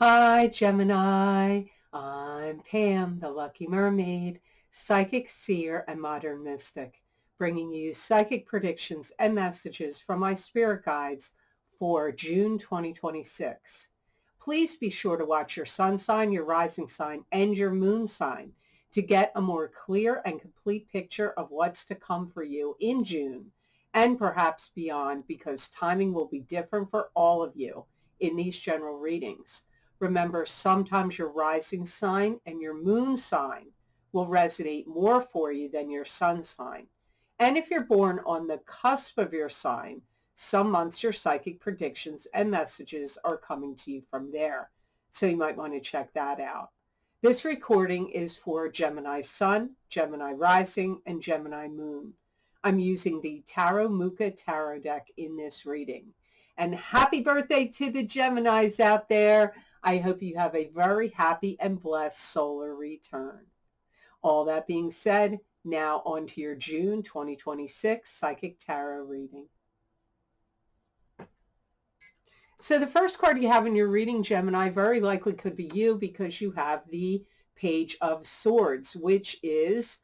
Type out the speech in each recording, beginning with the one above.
Hi, Gemini. I'm Pam, the Lucky Mermaid, psychic seer and modern mystic, bringing you psychic predictions and messages from my spirit guides for June 2026. Please be sure to watch your sun sign, your rising sign, and your moon sign to get a more clear and complete picture of what's to come for you in June and perhaps beyond, because timing will be different for all of you in these general readings. Remember, sometimes your rising sign and your moon sign will resonate more for you than your sun sign. And if you're born on the cusp of your sign, some months your psychic predictions and messages are coming to you from there. So you might want to check that out. This recording is for Gemini Sun, Gemini Rising, and Gemini Moon. I'm using the Tarot Mucha Tarot deck in this reading. And happy birthday to the Geminis out there. I hope you have a very happy and blessed solar return. All that being said, now on to your June 2026 Psychic Tarot reading. So the first card you have in your reading, Gemini, very likely could be you because you have the Page of Swords, which is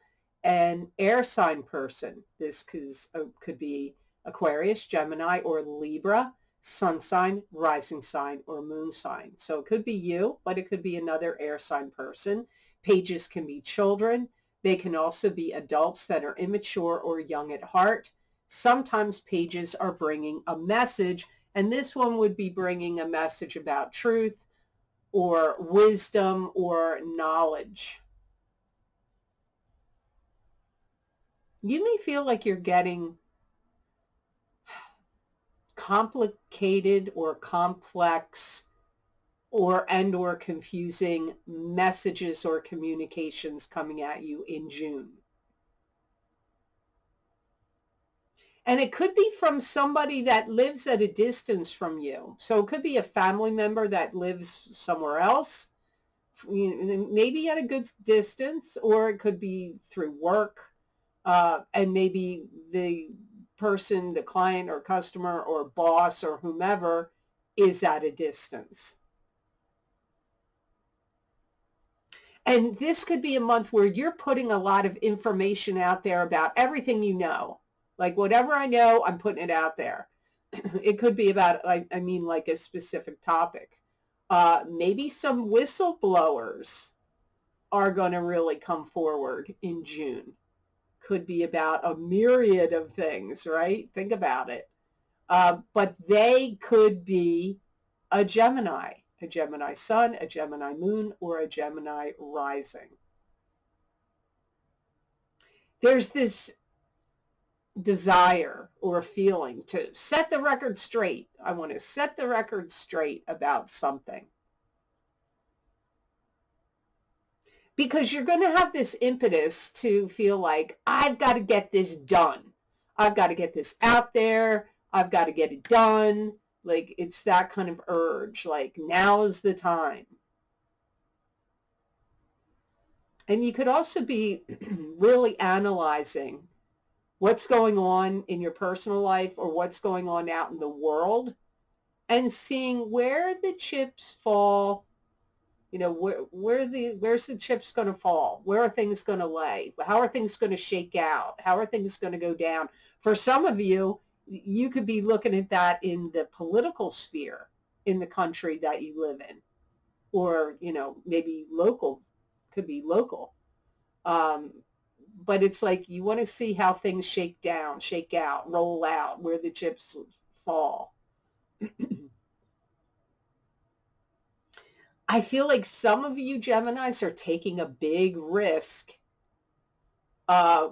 an air sign person. This could be Aquarius, Gemini, or Libra, sun sign, rising sign, or moon sign. So it could be you, but it could be another air sign person. Pages can be children. They can also be adults that are immature or young at heart. Sometimes pages are bringing a message, and this one would be bringing a message about truth or wisdom or knowledge. You may feel like you're getting complicated or complex or confusing messages or communications coming at you in June. And it could be from somebody that lives at a distance from you. So it could be a family member that lives somewhere else, maybe at a good distance, or it could be through work, and maybe the person, the client or customer or boss or whomever is at a distance. And this could be a month where you're putting a lot of information out there about everything you know. Like whatever I know, I'm putting it out there. It could be about, like a specific topic. Maybe some whistleblowers are going to really come forward in June. Could be about a myriad of things, right? Think about it. But they could be a Gemini Sun, a Gemini Moon, or a Gemini Rising. There's this desire or feeling to set the record straight. I want to set the record straight about something. Because you're going to have this impetus to feel like, I've got to get this done. I've got to get this out there. I've got to get it done. Like, it's that kind of urge, like, now is the time. And you could also be really analyzing what's going on in your personal life or what's going on out in the world and seeing where the chips fall. You know, where's the chips going to fall? Where are things going to lay? How are things going to shake out? How are things going to go down? For some of you, you could be looking at that in the political sphere in the country that you live in, or, maybe local, could be local. But it's like you want to see how things shake down, shake out, roll out, where the chips fall. I feel like some of you Geminis are taking a big risk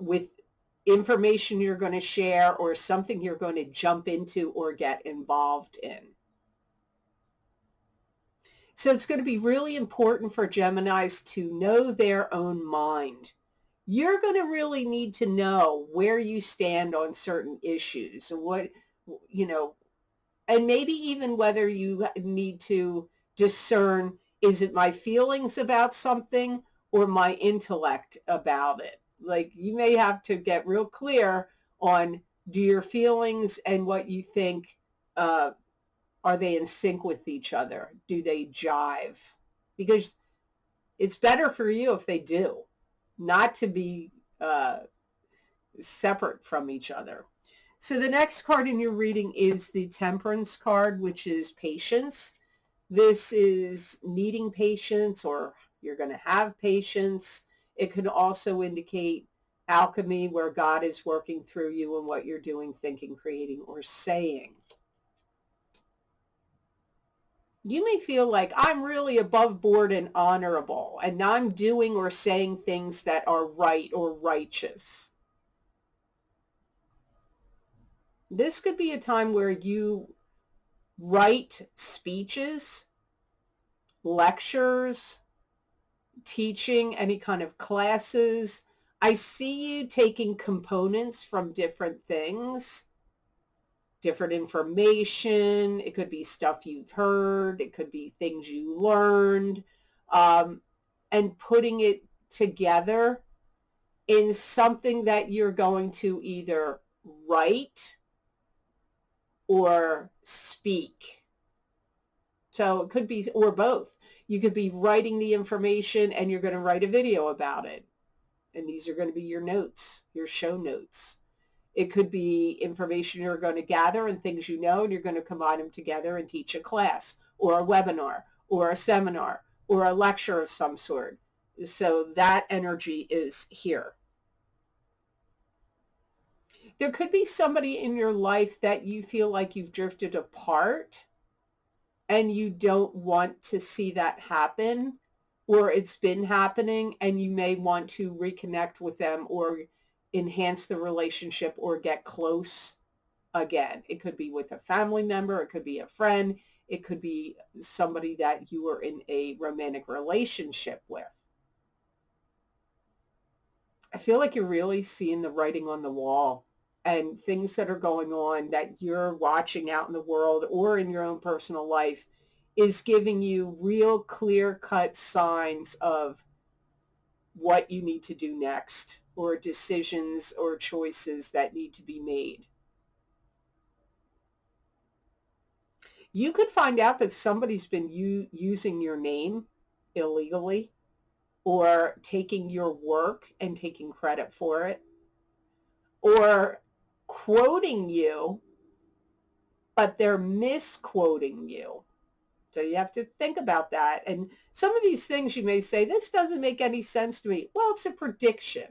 with information you're going to share or something you're going to jump into or get involved in. So it's going to be really important for Geminis to know their own mind. You're going to really need to know where you stand on certain issues, and maybe even whether you need to discern, is it my feelings about something or my intellect about it? Like, you may have to get real clear on, do your feelings and what you think Are they in sync with each other? Do they jive? Because it's better for you if they do, not to be separate from each other. So the next card in your reading is the Temperance card, which is patience. This is needing patience, or you're going to have patience. It can also indicate alchemy, where God is working through you and what you're doing, thinking, creating, or saying. You may feel like I'm really above board and honorable, and I'm doing or saying things that are right or righteous. This could be a time where you write speeches, lectures, teaching any kind of classes. I see you taking components from different things, different information. It could be stuff you've heard. It could be things you learned, and putting it together in something that you're going to either write or speak. So it could be, or both. You could be writing the information and you're going to write a video about it. And these are going to be your notes, your show notes. It could be information you're going to gather and things you know, and you're going to combine them together and teach a class or a webinar or a seminar or a lecture of some sort. So that energy is here. There could be somebody in your life that you feel like you've drifted apart and you don't want to see that happen, or it's been happening and you may want to reconnect with them or enhance the relationship or get close again. It could be with a family member, it could be a friend, it could be somebody that you were in a romantic relationship with. I feel like you're really seeing the writing on the wall and things that are going on that you're watching out in the world or in your own personal life is giving you real clear-cut signs of what you need to do next, or decisions or choices that need to be made. You could find out that somebody's been using your name illegally, or taking your work and taking credit for it, or quoting you, but they're misquoting you. So you have to think about that. And some of these things you may say, this doesn't make any sense to me. Well, it's a prediction.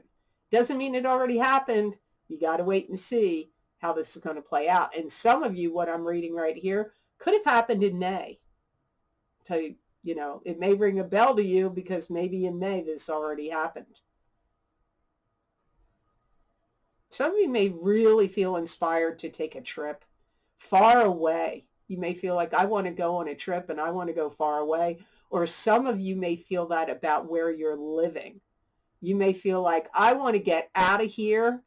Doesn't mean it already happened. You got to wait and see how this is going to play out. And some of you, what I'm reading right here, could have happened in May. So, you know, it may ring a bell to you because maybe in May this already happened. Some of you may really feel inspired to take a trip far away. You may feel like, I want to go on a trip and I want to go far away. Or some of you may feel that about where you're living. You may feel like, I want to get out of here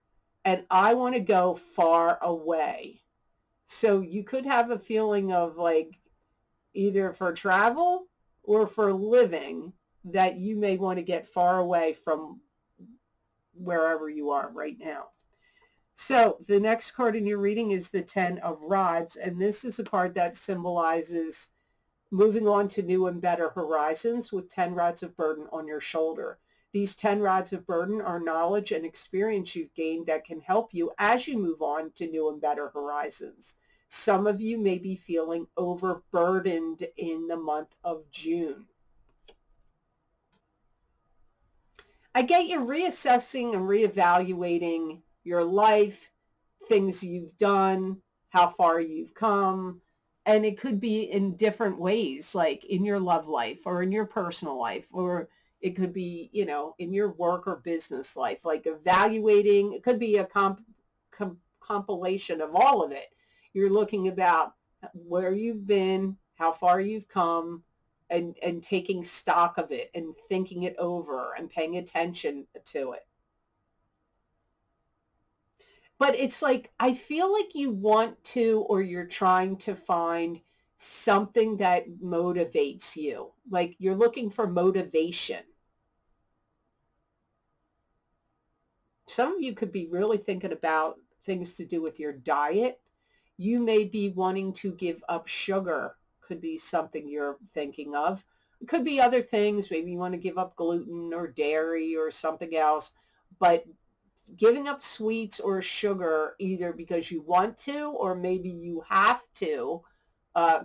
and I want to go far away. So you could have a feeling of like, either for travel or for living, that you may want to get far away from wherever you are right now. So the next card in your reading is the 10 of Rods, and this is a card that symbolizes moving on to new and better horizons with 10 rods of burden on your shoulder. These 10 rods of burden are knowledge and experience you've gained that can help you as you move on to new and better horizons. Some of you may be feeling overburdened in the month of June. I get you reassessing and reevaluating your life, things you've done, how far you've come, and it could be in different ways, like in your love life or in your personal life, or it could be, you know, in your work or business life, like evaluating. It could be a compilation of all of it. You're looking about where you've been, how far you've come, and taking stock of it and thinking it over and paying attention to it. But it's like, I feel like you want to, or you're trying to find something that motivates you. Like you're looking for motivation. Some of you could be really thinking about things to do with your diet. You may be wanting to give up sugar, could be something you're thinking of. It could be other things. Maybe you want to give up gluten or dairy or something else. But giving up sweets or sugar, either because you want to or maybe you have to,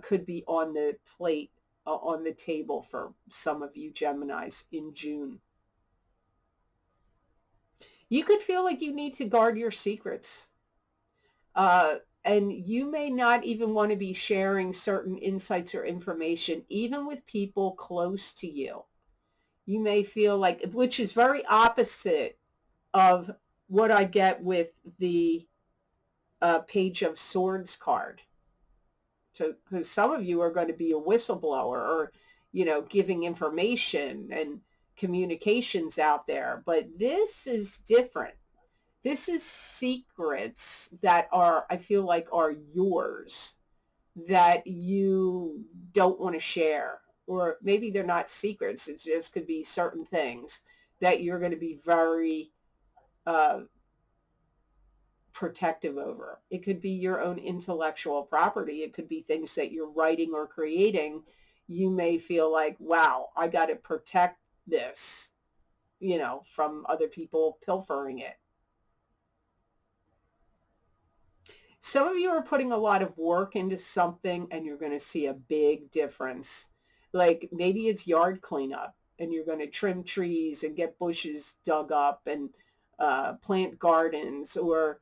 could be on the plate, on the table for some of you Geminis in June. You could feel like you need to guard your secrets. And you may not even want to be sharing certain insights or information, even with people close to you. You may feel like, which is very opposite of what I get with the Page of Swords card. So, because some of you are going to be a whistleblower or, giving information and communications out there. But this is different. This is secrets that are, I feel like, are yours that you don't want to share. Or maybe they're not secrets. It just could be certain things that you're going to be very protective over. It could be your own intellectual property. It could be things that you're writing or creating. You may feel like, wow, I got to protect this, from other people pilfering it. Some of you are putting a lot of work into something and you're going to see a big difference. Like maybe it's yard cleanup and you're going to trim trees and get bushes dug up and plant gardens, or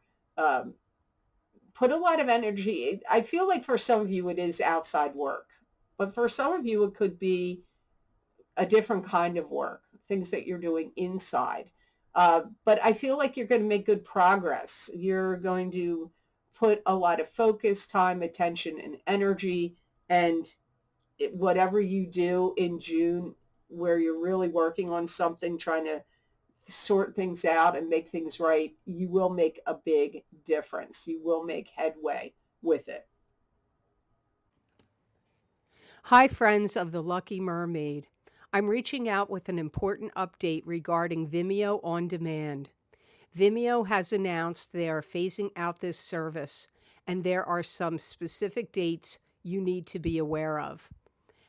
put a lot of energy. I feel like for some of you it is outside work, but for some of you it could be a different kind of work, things that you're doing inside. But I feel like you're going to make good progress. You're going to put a lot of focus, time, attention, and energy. And whatever you do in June, where you're really working on something, trying to sort things out and make things right, you will make a big difference. You will make headway with it. Hi, friends of the Lucky Mermaid. I'm reaching out with an important update regarding Vimeo On Demand. Vimeo has announced they are phasing out this service, and there are some specific dates you need to be aware of.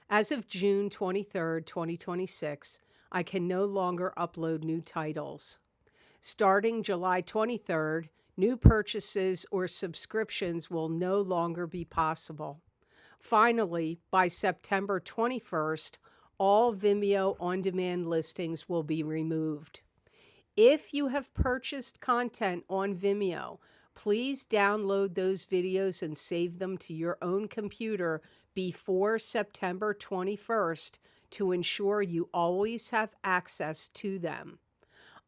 As of June 23, 2026, I can no longer upload new titles. Starting July 23rd, new purchases or subscriptions will no longer be possible. Finally, by September 21st, all Vimeo on-demand listings will be removed. If you have purchased content on Vimeo, please download those videos and save them to your own computer before September 21st to ensure you always have access to them.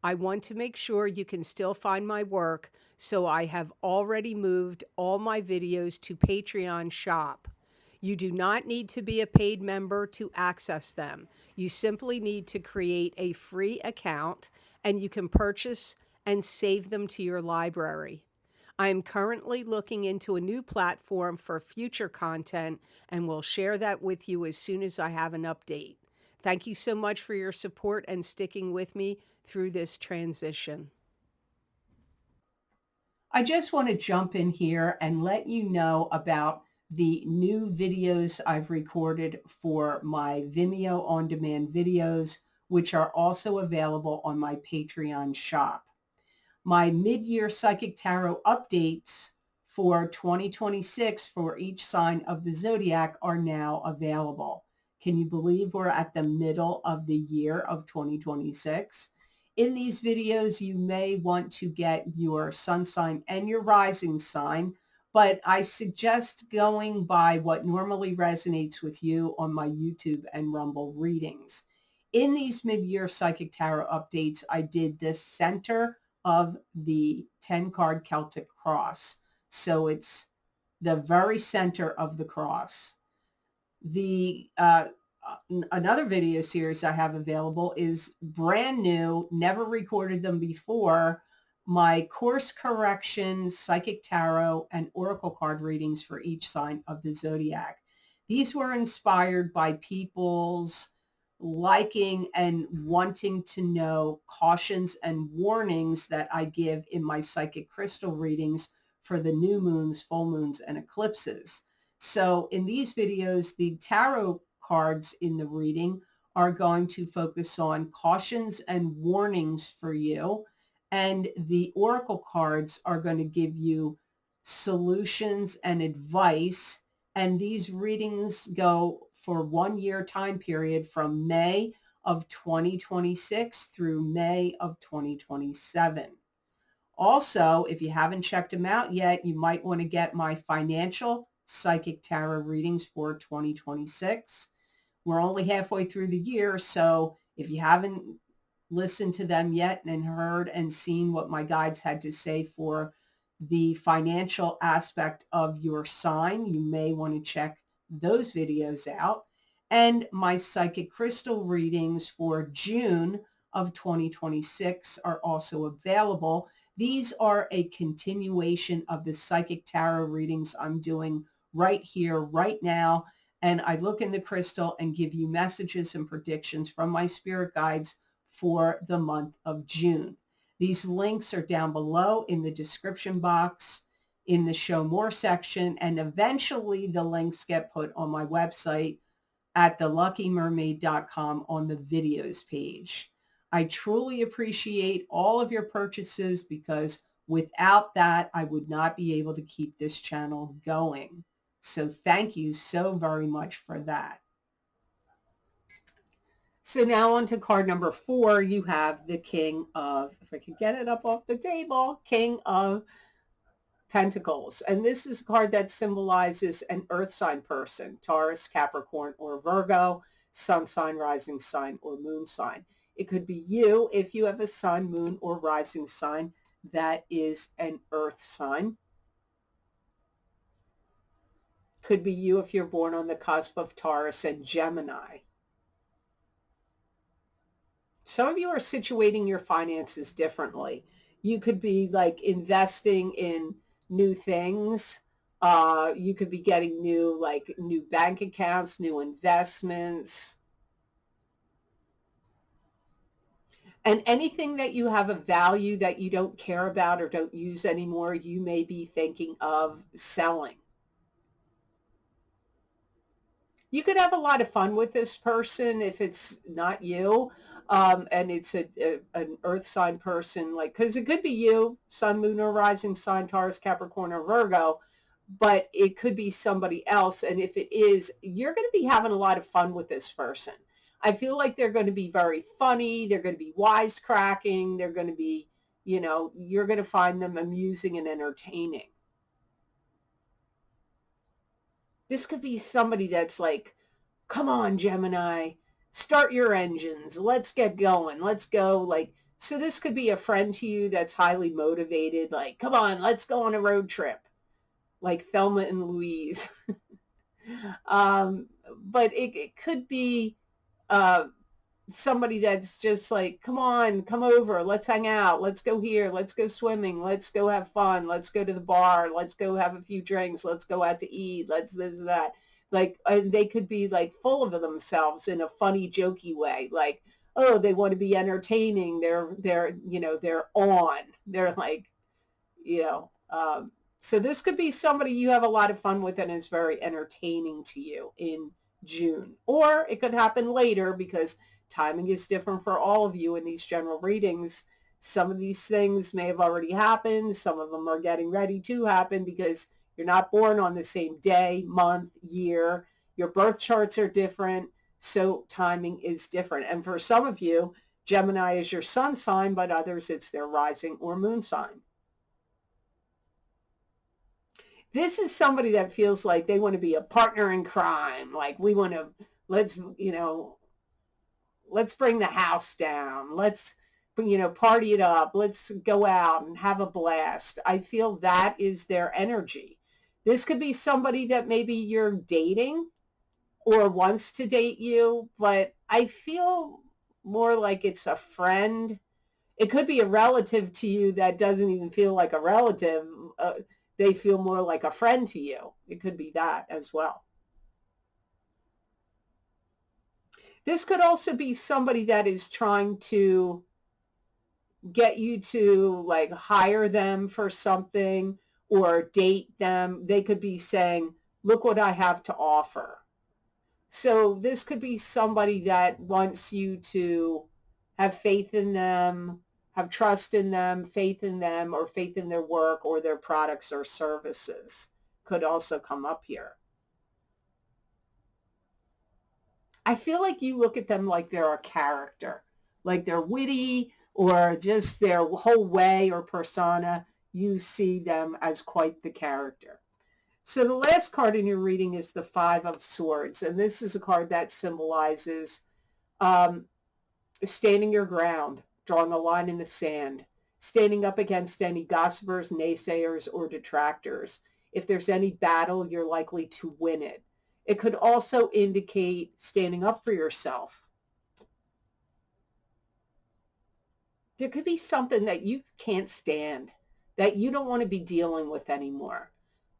I want to make sure you can still find my work, so I have already moved all my videos to Patreon Shop. You do not need to be a paid member to access them. You simply need to create a free account and you can purchase and save them to your library. I am currently looking into a new platform for future content and will share that with you as soon as I have an update. Thank you so much for your support and sticking with me through this transition. I just want to jump in here and let you know about the new videos I've recorded for my Vimeo on-demand videos, which are also available on my Patreon shop. My mid-year Psychic Tarot updates for 2026 for each sign of the zodiac are now available. Can you believe we're at the middle of the year of 2026? In these videos, you may want to get your sun sign and your rising sign, but I suggest going by what normally resonates with you on my YouTube and Rumble readings. In these mid-year Psychic Tarot updates, I did the center of the 10-card Celtic cross. So it's the very center of the cross. The another video series I have available is brand new, never recorded them before, my course correction, Psychic Tarot, and Oracle card readings for each sign of the zodiac. These were inspired by people's liking and wanting to know cautions and warnings that I give in my psychic crystal readings for the new moons, full moons, and eclipses. So in these videos, the tarot cards in the reading are going to focus on cautions and warnings for you. And the oracle cards are going to give you solutions and advice. And these readings go for 1 year time period from May of 2026 through May of 2027. Also, if you haven't checked them out yet, you might want to get my financial psychic tarot readings for 2026. We're only halfway through the year, so if you haven't listened to them yet and heard and seen what my guides had to say for the financial aspect of your sign, you may want to check those videos out. And my psychic crystal readings for June of 2026 are also available. These are a continuation of the psychic tarot readings I'm doing right here, right now. And I look in the crystal and give you messages and predictions from my spirit guides for the month of June. These links are down below in the description box in the Show More section, and eventually the links get put on my website at theluckymermaid.com on the videos page. I truly appreciate all of your purchases because without that, I would not be able to keep this channel going. So thank you so very much for that. So now on to card number 4, you have the King of, if I can get it up off the table, King of Pentacles. And this is a card that symbolizes an earth sign person, Taurus, Capricorn, or Virgo, sun sign, rising sign, or moon sign. It could be you if you have a sun, moon, or rising sign that is an earth sign. Could be you if you're born on the cusp of Taurus and Gemini. Some of you are situating your finances differently. You could be like investing in new things. You could be getting new bank accounts, new investments. And anything that you have a value that you don't care about or don't use anymore, you may be thinking of selling. You could have a lot of fun with this person if it's not you. And it's an earth sign person, because it could be you, sun, moon, or rising sign, Taurus, Capricorn, or Virgo, but it could be somebody else. And if it is, you're going to be having a lot of fun with this person. I feel like they're going to be very funny. They're going to be wisecracking. They're going to be, you're going to find them amusing and entertaining. This could be somebody that's like, come on, Gemini, start your engines. Let's get going. Let's go. So this could be a friend to you that's highly motivated. Like, come on, let's go on a road trip. Like Thelma and Louise. But it could be somebody that's just like, come on, come over. Let's hang out. Let's go here. Let's go swimming. Let's go have fun. Let's go to the bar. Let's go have a few drinks. Let's go out to eat. Let's this, that. And they could be full of themselves in a funny, jokey way. Oh, they want to be entertaining. They're on. They're so this could be somebody you have a lot of fun with and is very entertaining to you in June. Or it could happen later because timing is different for all of you in these general readings. Some of these things may have already happened. Some of them are getting ready to happen because you're not born on the same day, month, year. Your birth charts are different, so timing is different. And for some of you, Gemini is your sun sign, but others it's their rising or moon sign. This is somebody that feels like they want to be a partner in crime. We want to, let's bring the house down. Let's, party it up. Let's go out and have a blast. I feel that is their energy. This could be somebody that maybe you're dating or wants to date you, but I feel more like it's a friend. It could be a relative to you that doesn't even feel like a relative. They feel more like a friend to you. It could be that as well. This could also be somebody that is trying to get you to hire them for something, or date them. They could be saying, look what I have to offer. So this could be somebody that wants you to have faith in them, have trust in them, or faith in their work or their products or services could also come up here. I feel like you look at them like they're a character, like they're witty or just their whole way or persona. You see them as quite the character. So the last card in your reading is the Five of Swords. And this is a card that symbolizes standing your ground, drawing a line in the sand, standing up against any gossipers, naysayers, or detractors. If there's any battle, you're likely to win it. It could also indicate standing up for yourself. There could be something that you can't stand, that you don't want to be dealing with anymore.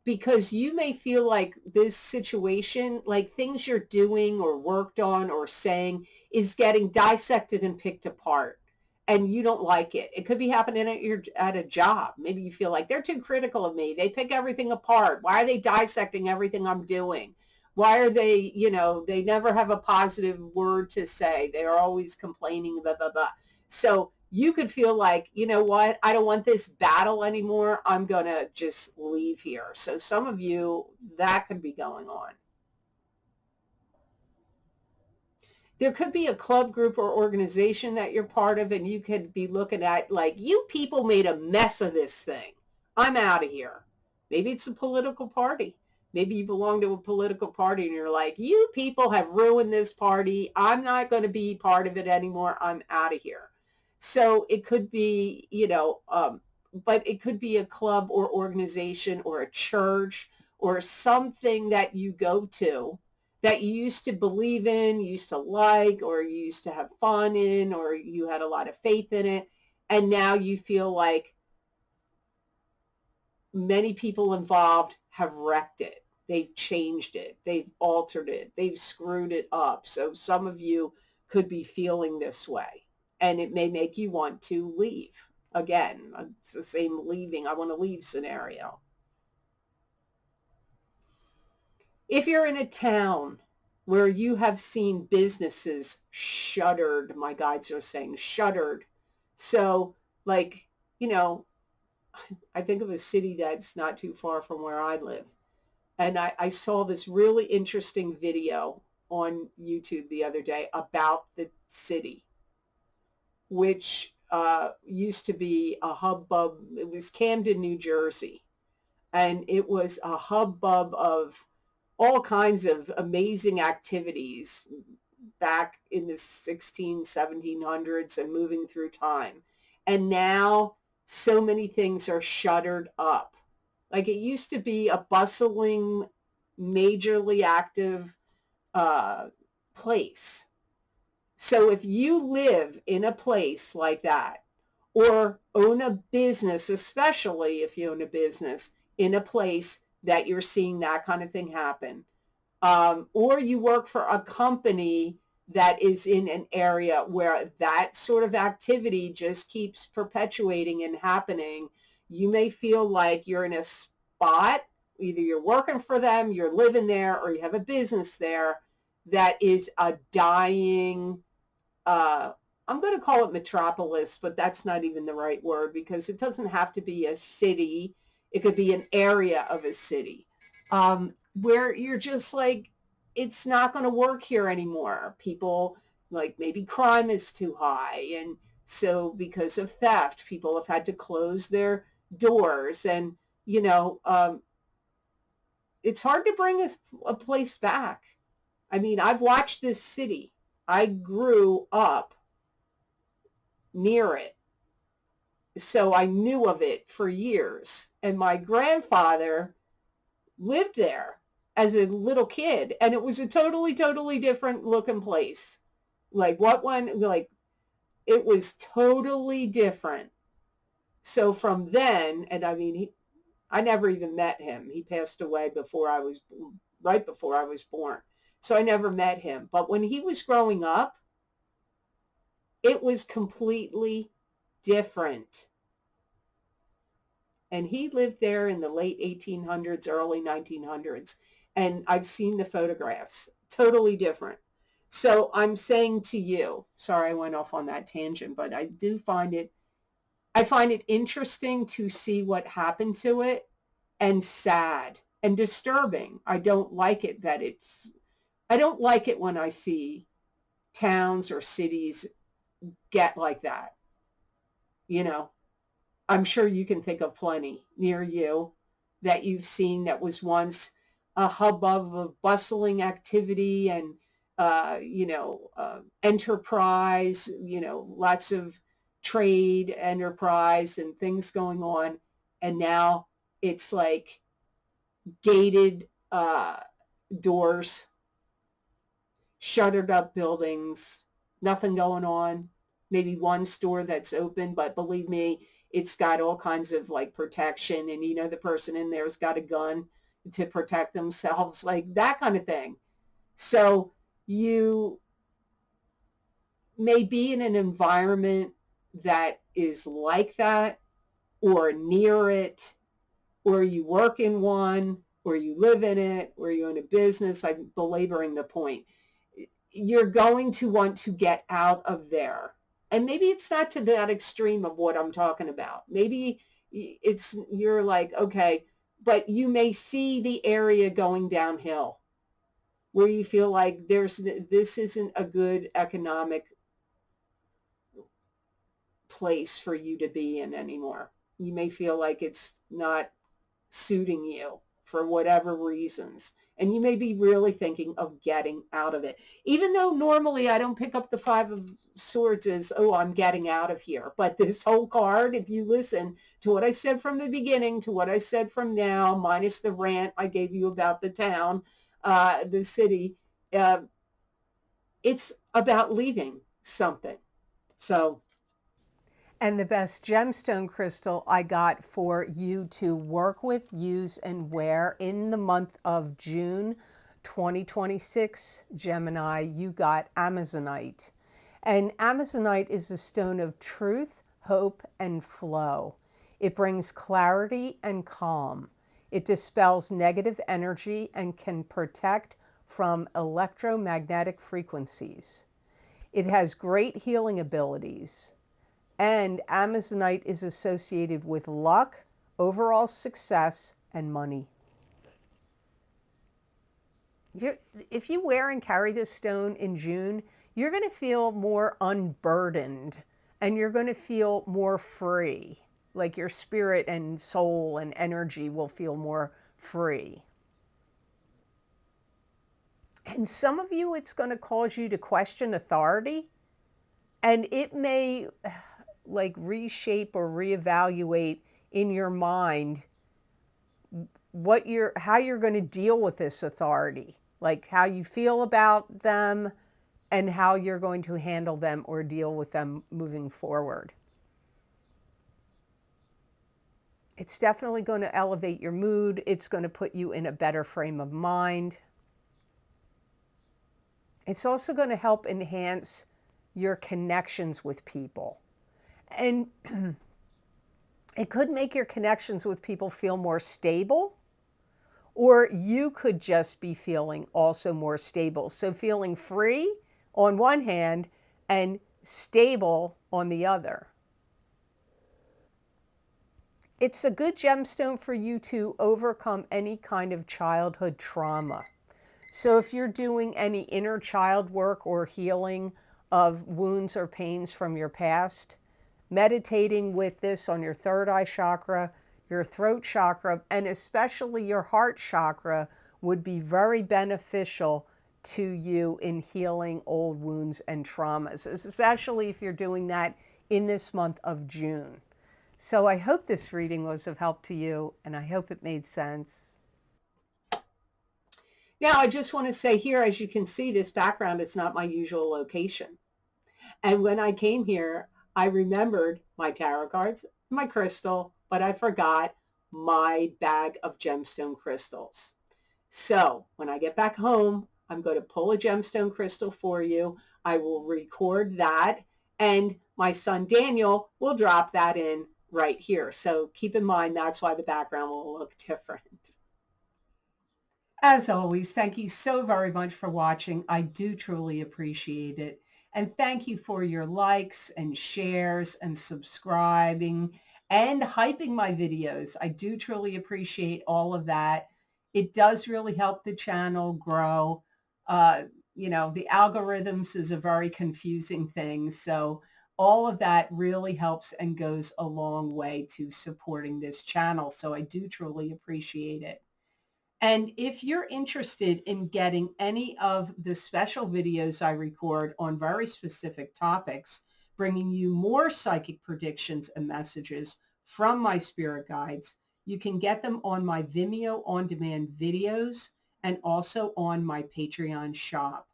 Because you may feel like this situation, like things you're doing or worked on or saying is getting dissected and picked apart and you don't like it. It could be happening at a job. Maybe you feel like they're too critical of me. They pick everything apart. Why are they dissecting everything I'm doing? Why are they, they never have a positive word to say. They're always complaining, blah, blah, blah. So you could feel like, you know what, I don't want this battle anymore. I'm going to just leave here. So some of you, that could be going on. There could be a club, group, or organization that you're part of, and you could be looking at like, you people made a mess of this thing. I'm out of here. Maybe it's a political party. Maybe you belong to a political party and you're like, you people have ruined this party. I'm not going to be part of it anymore. I'm out of here. So it could be, but it could be a club or organization or a church or something that you go to that you used to believe in, used to like, or you used to have fun in, or you had a lot of faith in it. And now you feel like many people involved have wrecked it. They've changed it. They've altered it. They've screwed it up. So some of you could be feeling this way. And it may make you want to leave. Again, it's the same leaving. I want to leave scenario. If you're in a town where you have seen businesses shuttered, my guides are saying shuttered. So like, I think of a city that's not too far from where I live. And I saw this really interesting video on YouTube the other day about the city, which used to be a hubbub. It was Camden, New Jersey. And it was a hubbub of all kinds of amazing activities back in the 1700s and moving through time. And now so many things are shuttered up. Like it used to be a bustling, majorly active place. So if you live in a place like that, or own a business, especially if you own a business in a place that you're seeing that kind of thing happen, or you work for a company that is in an area where that sort of activity just keeps perpetuating and happening, you may feel like you're in a spot, either you're working for them, you're living there, or you have a business there that is a dying, I'm going to call it metropolis, but that's not even the right word because it doesn't have to be a city. It could be an area of a city where you're just like, it's not going to work here anymore. People, like maybe crime is too high. And so because of theft, people have had to close their doors. And, it's hard to bring a place back. I mean, I've watched this city. I grew up near it. So I knew of it for years. And my grandfather lived there as a little kid. And it was a totally, totally different looking place. Like it was totally different. So from then, and I mean, I never even met him. He passed away right before I was born. So I never met him. But when he was growing up, it was completely different. And he lived there in the late 1800s, early 1900s. And I've seen the photographs, totally different. So I'm saying to you, sorry, I went off on that tangent, but I find it interesting to see what happened to it, and sad and disturbing. I don't like it when I see towns or cities get like that. You know, I'm sure you can think of plenty near you that you've seen that was once a hubbub of bustling activity and, enterprise, lots of trade enterprise and things going on. And now it's like gated doors, shuttered up buildings, nothing going on. Maybe one store that's open, but believe me, it's got all kinds of like protection, and the person in there's got a gun to protect themselves, like that kind of thing. So you may be in an environment that is like that, or near it, or you work in one, or you live in it, or you own a business. I'm belaboring the point. You're going to want to get out of there. And maybe it's not to that extreme of what I'm talking about. Maybe you're like, okay, but you may see the area going downhill where you feel like this isn't a good economic place for you to be in anymore. You may feel like it's not suiting you for whatever reasons. And you may be really thinking of getting out of it. Even though normally I don't pick up the Five of Swords as, oh, I'm getting out of here. But this whole card, if you listen to what I said from the beginning, to what I said from now, minus the rant I gave you about the town, the city, it's about leaving something. So And the best gemstone crystal I got for you to work with, use, and wear in the month of June 2026, Gemini, you got Amazonite. And Amazonite is a stone of truth, hope, and flow. It brings clarity and calm. It dispels negative energy and can protect from electromagnetic frequencies. It has great healing abilities. And Amazonite is associated with luck, overall success, and money. If you wear and carry this stone in June, you're going to feel more unburdened and you're going to feel more free. Like your spirit and soul and energy will feel more free. And some of you, it's going to cause you to question authority, and it may like reshape or reevaluate in your mind how you're going to deal with this authority, like how you feel about them and how you're going to handle them or deal with them moving forward. It's definitely going to elevate your mood. It's going to put you in a better frame of mind. It's also going to help enhance your connections with people. And it could make your connections with people feel more stable, or you could just be feeling also more stable. So feeling free on one hand and stable on the other. It's a good gemstone for you to overcome any kind of childhood trauma. So if you're doing any inner child work or healing of wounds or pains from your past, meditating with this on your third eye chakra, your throat chakra, and especially your heart chakra would be very beneficial to you in healing old wounds and traumas, especially if you're doing that in this month of June. So I hope this reading was of help to you, and I hope it made sense. Now, I just want to say here, as you can see, this background is not my usual location. And when I came here, I remembered my tarot cards, my crystal, but I forgot my bag of gemstone crystals. So when I get back home, I'm going to pull a gemstone crystal for you. I will record that, and my son Daniel will drop that in right here. So keep in mind, that's why the background will look different. As always, thank you so very much for watching. I do truly appreciate it. And thank you for your likes and shares and subscribing and hyping my videos. I do truly appreciate all of that. It does really help the channel grow. Uh, the algorithms is a very confusing thing. So all of that really helps and goes a long way to supporting this channel. So I do truly appreciate it. And if you're interested in getting any of the special videos I record on very specific topics, bringing you more psychic predictions and messages from my spirit guides, you can get them on my Vimeo on-demand videos and also on my Patreon shop.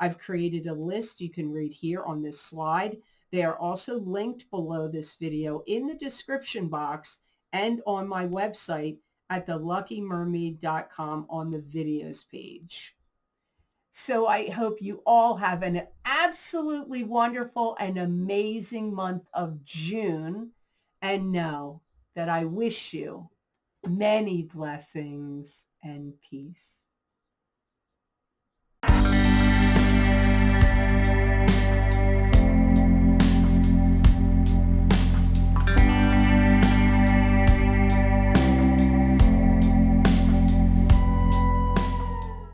I've created a list you can read here on this slide. They are also linked below this video in the description box and on my website at theluckymermaid.com on the videos page. So I hope you all have an absolutely wonderful and amazing month of June, and know that I wish you many blessings and peace.